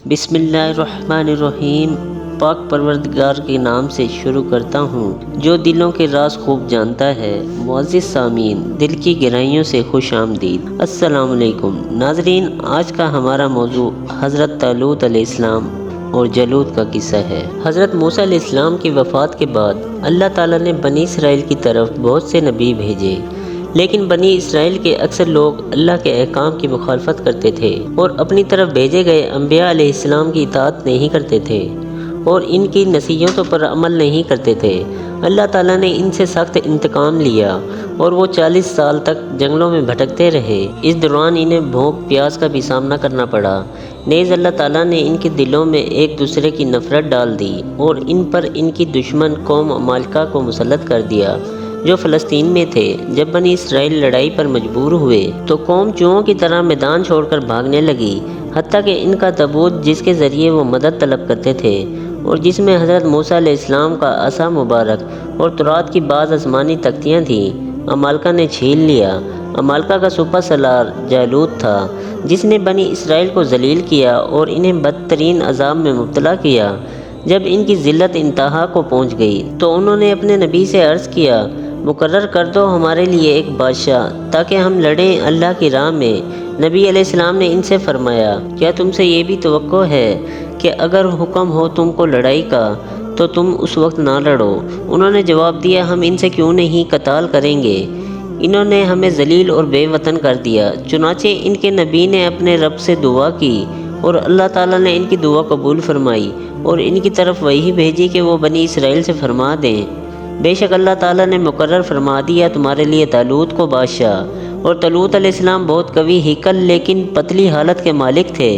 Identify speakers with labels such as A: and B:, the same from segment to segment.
A: بسم اللہ الرحمن الرحیم۔ پاک پروردگار کے نام سے شروع کرتا ہوں جو دلوں کے راز خوب جانتا ہے۔ معزز سامعین، دل کی گہرائیوں سے خوش آمدید۔ السلام علیکم ناظرین، آج کا ہمارا موضوع حضرت طالوت علیہ السلام اور جالوت کا قصہ ہے۔ حضرت موسیٰ علیہ السلام کی وفات کے بعد اللہ تعالیٰ نے بنی اسرائیل کی طرف بہت سے نبی بھیجے، لیکن بنی اسرائیل کے اکثر لوگ اللہ کے احکام کی مخالفت کرتے تھے اور اپنی طرف بھیجے گئے انبیاء علیہ السلام کی اطاعت نہیں کرتے تھے اور ان کی نصیحتوں پر عمل نہیں کرتے تھے۔ اللہ تعالیٰ نے ان سے سخت انتقام لیا اور وہ 40 سال تک جنگلوں میں بھٹکتے رہے۔ اس دوران انہیں بھوک پیاس کا بھی سامنا کرنا پڑا۔ نیز اللہ تعالیٰ نے ان کے دلوں میں ایک دوسرے کی نفرت ڈال دی اور ان پر ان کی دشمن قوم عمالقہ کو مسلط کر دیا جو فلسطین میں تھے۔ جب بنی اسرائیل لڑائی پر مجبور ہوئے تو قوم چوہوں کی طرح میدان چھوڑ کر بھاگنے لگی، حتیٰ کہ ان کا تابوت جس کے ذریعے وہ مدد طلب کرتے تھے اور جس میں حضرت موسیٰ علیہ السلام کا عصا مبارک اور تورات کی بعض آسمانی تختیاں تھیں، عمالقہ نے چھین لیا۔ عمالقہ کا سپہ سالار جالوت تھا جس نے بنی اسرائیل کو ذلیل کیا اور انہیں بدترین عذاب میں مبتلا کیا۔ جب ان کی ذلت انتہا کو پہنچ گئی تو انہوں نے اپنے نبی سے عرض کیا، مقرر کر دو ہمارے لیے ایک بادشاہ تاکہ ہم لڑیں اللہ کی راہ میں۔ نبی علیہ السلام نے ان سے فرمایا، کیا تم سے یہ بھی توقع ہے کہ اگر حکم ہو تم کو لڑائی کا تو تم اس وقت نہ لڑو؟ انہوں نے جواب دیا، ہم ان سے کیوں نہیں قتال کریں گے، انہوں نے ہمیں ذلیل اور بے وطن کر دیا۔ چنانچہ ان کے نبی نے اپنے رب سے دعا کی اور اللہ تعالیٰ نے ان کی دعا قبول فرمائی اور ان کی طرف وحی بھیجی کہ وہ بنی اسرائیل سے فرما دیں، بے شک اللہ تعالیٰ نے مقرر فرما دیا تمہارے لیے طالوت کو بادشاہ۔ اور طالوت علیہ السلام بہت قوی ہیکل لیکن پتلی حالت کے مالک تھے۔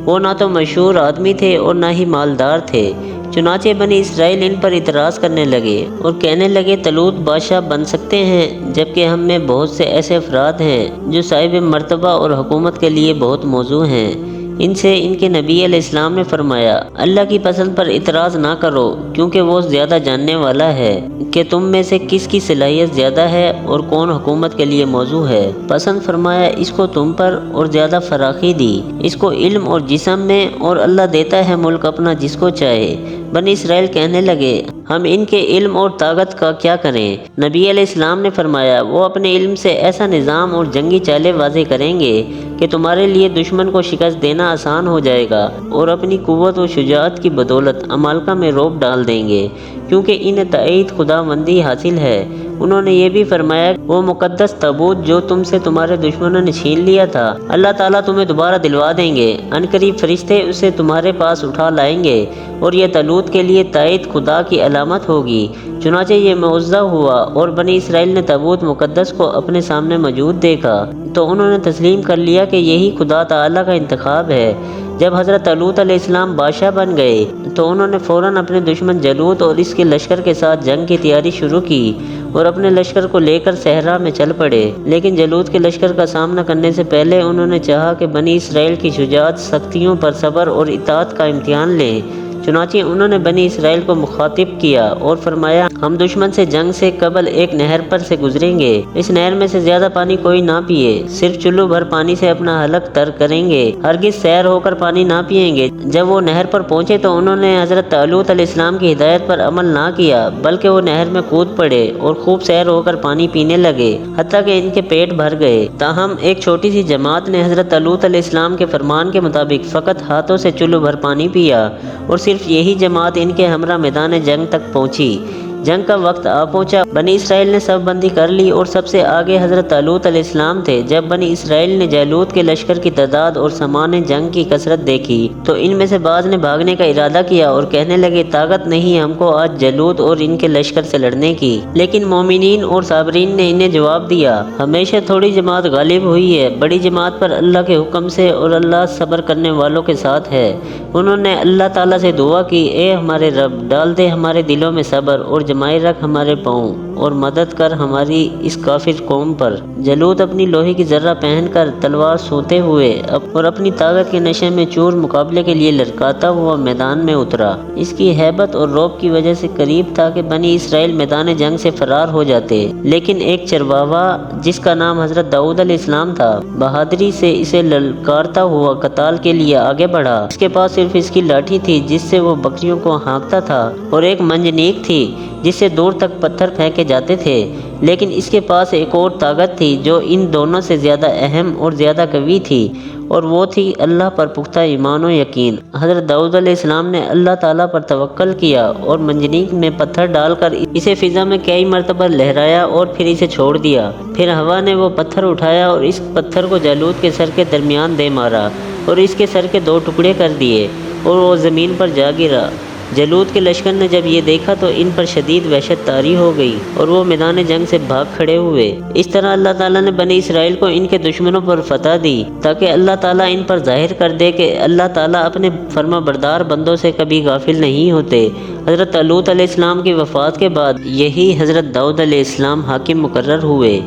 A: وہ نہ تو مشہور آدمی تھے اور نہ ہی مالدار تھے۔ چنانچہ بنی اسرائیل ان پر اعتراض کرنے لگے اور کہنے لگے، طالوت بادشاہ بن سکتے ہیں جبکہ ہم میں بہت سے ایسے افراد ہیں جو صاحب مرتبہ اور حکومت کے لیے بہت موزوں ہیں۔ ان سے ان کے نبی علیہ السلام نے فرمایا، اللہ کی پسند پر اعتراض نہ کرو کیونکہ وہ زیادہ جاننے والا ہے کہ تم میں سے کس کی صلاحیت زیادہ ہے اور کون حکومت کے لیے موزوں ہے۔ پسند فرمایا اس کو تم پر اور زیادہ فراخی دی اس کو علم اور جسم میں، اور اللہ دیتا ہے ملک اپنا جس کو چاہے۔ بنی اسرائیل کہنے لگے، ہم ان کے علم اور طاقت کا کیا کریں؟ نبی علیہ السلام نے فرمایا، وہ اپنے علم سے ایسا نظام اور جنگی چالیں واضح کریں گے کہ تمہارے لیے دشمن کو شکست دینا آسان ہو جائے گا، اور اپنی قوت و شجاعت کی بدولت عمالقہ میں رعب ڈال دیں گے کیونکہ انہیں تائید خداوندی حاصل ہے۔ انہوں نے یہ بھی فرمایا، وہ مقدس تابوت جو تم سے تمہارے دشمنوں نے چھین لیا تھا اللہ تعالیٰ تمہیں دوبارہ دلوا دیں گے، ان قریب فرشتے اسے تمہارے پاس اٹھا لائیں گے اور یہ طالوت کے لیے تائید خدا کی علامت ہوگی۔ چنانچہ یہ معجزہ ہوا اور بنی اسرائیل نے تابوت مقدس کو اپنے سامنے موجود دیکھا تو انہوں نے تسلیم کر لیا کہ یہی خدا تعالیٰ کا انتخاب ہے۔ جب حضرت طالوت علیہ السلام بادشاہ بن گئے تو انہوں نے فوراً اپنے دشمن جالوت اور اس کے لشکر کے ساتھ جنگ کی تیاری شروع کی اور اپنے لشکر کو لے کر صحرا میں چل پڑے۔ لیکن جالوت کے لشکر کا سامنا کرنے سے پہلے انہوں نے چاہا کہ بنی اسرائیل کی شجاعت سختیوں پر صبر اور اطاعت کا امتحان لیں۔ چنانچہ انہوں نے بنی اسرائیل کو مخاطب کیا اور فرمایا، ہم دشمن سے جنگ سے قبل ایک نہر پر سے گزریں گے، اس نہر میں سے زیادہ پانی کوئی نہ پیے، صرف چلو بھر پانی سے اپنا حلق تر کریں گے، ہرگز سیر ہو کر پانی نہ پئیں گے۔ جب وہ نہر پر پہنچے تو انہوں نے حضرت طالوت علیہ السلام کی ہدایت پر عمل نہ کیا بلکہ وہ نہر میں کود پڑے اور خوب سیر ہو کر پانی پینے لگے حتیٰ کہ ان کے پیٹ بھر گئے۔ تاہم ایک چھوٹی سی جماعت نے حضرت طالوت علیہ السلام کے فرمان کے مطابق فقط ہاتھوں سے چلو بھر پانی پیا اور صرف یہی جماعت ان کے ہمراہ میدان جنگ تک پہنچی۔ جنگ کا وقت آ پہنچا، بنی اسرائیل نے صف بندی کر لی اور سب سے آگے حضرت طالوت علیہ السلام تھے۔ جب بنی اسرائیل نے جالوت کے لشکر کی تعداد اور سامان جنگ کی کثرت دیکھی تو ان میں سے بعض نے بھاگنے کا ارادہ کیا اور کہنے لگے، طاقت نہیں ہم کو آج جالوت اور ان کے لشکر سے لڑنے کی۔ لیکن مومنین اور صابرین نے انہیں جواب دیا، ہمیشہ تھوڑی جماعت غالب ہوئی ہے، بڑی جماعت پر اللہ کے حکم سے، اور اللہ صبر کرنے والوں کے ساتھ ہے۔ انہوں نے اللہ تعالیٰ سے دعا کی، اے ہمارے رب، ڈال دے ہمارے دلوں میں صبر اور جمائے رکھ ہمارے پاؤں۔ اور مدد کر ہماری اس کافر قوم پر۔ جالوت اپنی لوہے کی ذرہ پہن کر تلوار سوتے ہوئے اور اپنی طاقت کے نشے میں چور مقابلے کے لیے لڑکاتا ہوا میدان میں اترا۔ اس کی ہیبت اور رعب کی وجہ سے قریب تھا کہ بنی اسرائیل میدان جنگ سے فرار ہو جاتے، لیکن ایک چرواہا جس کا نام حضرت داؤد علیہ السلام تھا بہادری سے اسے للکارتا ہوا قتال کے لیے آگے بڑھا۔ اس کے پاس صرف اس کی لاٹھی تھی جس سے وہ بکریوں کو ہانکتا تھا، اور ایک منجنیق تھی جس سے دور تک پتھر پھینکے جاتے تھے، لیکن اس کے پاس ایک اور طاقت تھی جو ان دونوں سے زیادہ اہم اور زیادہ قوی تھی، اور وہ تھی اللہ پر پختہ ایمان و یقین۔ حضرت داؤد علیہ السلام نے اللہ تعالیٰ پر توکل کیا اور منجنیق میں پتھر ڈال کر اسے فضا میں کئی مرتبہ لہرایا اور پھر اسے چھوڑ دیا۔ پھر ہوا نے وہ پتھر اٹھایا اور اس پتھر کو جالوت کے سر کے درمیان دے مارا اور اس کے سر کے 2 ٹکڑے کر دیے اور وہ زمین پر جا گرا۔ جالوت کے لشکر نے جب یہ دیکھا تو ان پر شدید وحشت طاری ہو گئی اور وہ میدان جنگ سے بھاگ کھڑے ہوئے۔ اس طرح اللہ تعالیٰ نے بنی اسرائیل کو ان کے دشمنوں پر فتح دی تاکہ اللہ تعالیٰ ان پر ظاہر کر دے کہ اللہ تعالیٰ اپنے فرما بردار بندوں سے کبھی غافل نہیں ہوتے۔ حضرت طالوت علیہ السلام کی وفات کے بعد یہی حضرت داؤد علیہ السلام حاکم مقرر ہوئے،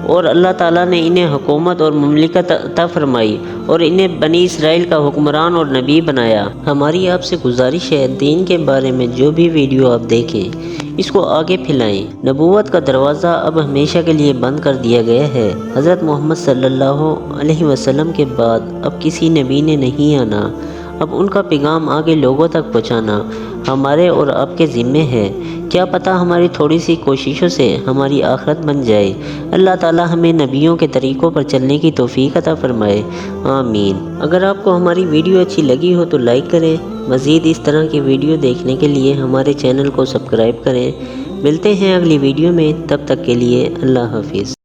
A: اور اللہ تعالیٰ نے انہیں حکومت اور مملکت عطا فرمائی اور انہیں بنی اسرائیل کا حکمران اور نبی بنایا۔ ہماری آپ سے گزارش ہے دین کے بارے میں جو بھی ویڈیو آپ دیکھیں اس کو آگے پھیلائیں۔ نبوت کا دروازہ اب ہمیشہ کے لیے بند کر دیا گیا ہے۔ حضرت محمد صلی اللہ علیہ وسلم کے بعد اب کسی نبی نے نہیں آنا۔ اب ان کا پیغام آگے لوگوں تک پہنچانا ہمارے اور آپ کے ذمے ہے۔ کیا پتہ ہماری تھوڑی سی کوششوں سے ہماری آخرت بن جائے۔ اللہ تعالی ہمیں نبیوں کے طریقوں پر چلنے کی توفیق عطا فرمائے، آمین۔ اگر آپ کو ہماری ویڈیو اچھی لگی ہو تو لائک کریں۔ مزید اس طرح کی ویڈیو دیکھنے کے لیے ہمارے چینل کو سبسکرائب کریں۔ ملتے ہیں اگلی ویڈیو میں، تب تک کے لیے اللہ حافظ۔